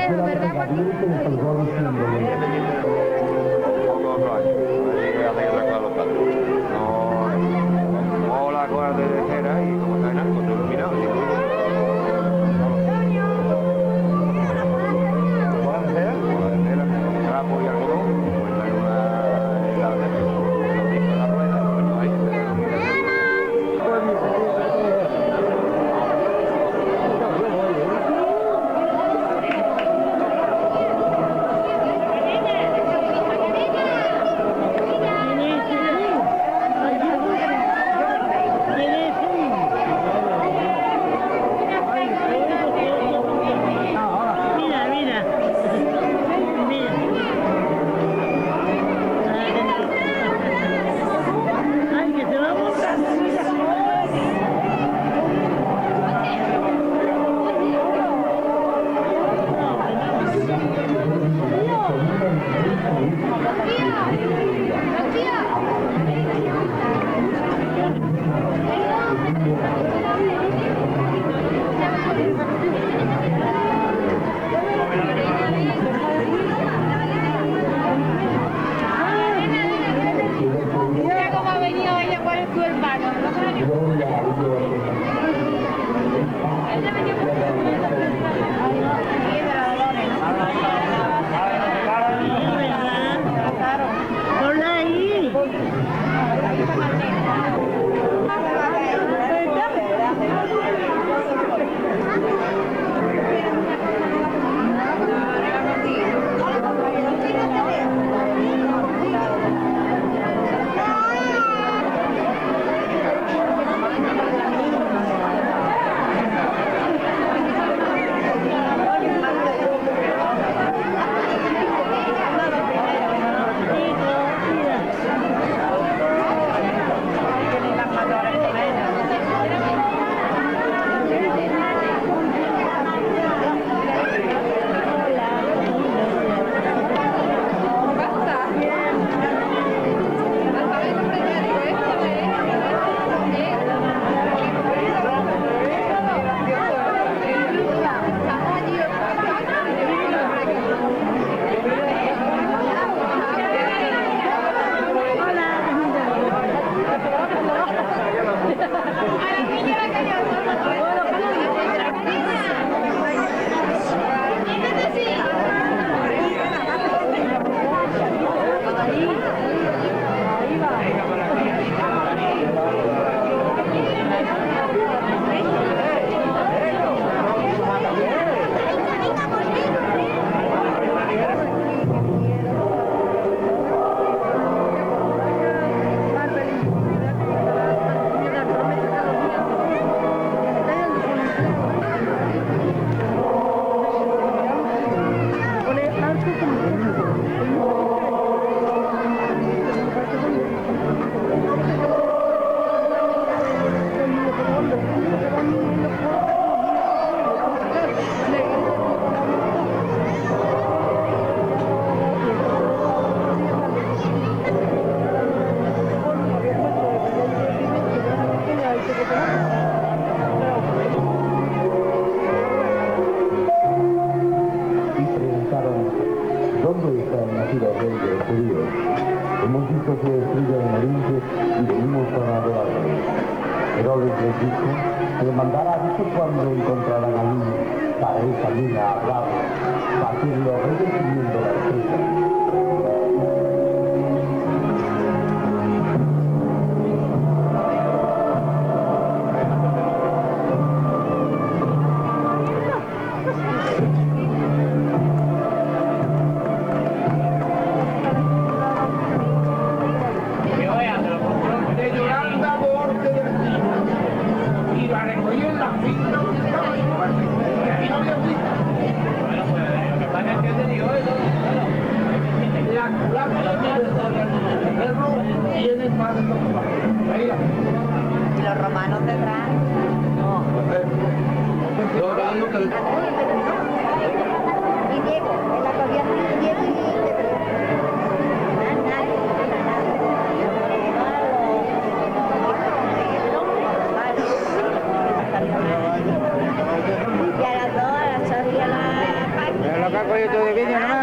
viejo, ¿verdad, Joaquín? No, la cosa de cera y como está en algo, no iluminado. Trapo y algodón, pues trae una helada de los discos de la rueda, pues ahí se Mira cómo ha venido ella con su hermano. Ponla ahí. ¿Dónde está el nacido rey de los judíos? Hemos visto su estrella de Oriente y venimos para adorarlo. Herodes les dijo que le mandara aviso cuando encontraran al niño, para él salir a hablar, partir los reyes siguiendo la estrella. Y los romanos tendrán. Y Diego, en la cogía Diego y poquito de vídeo nomás.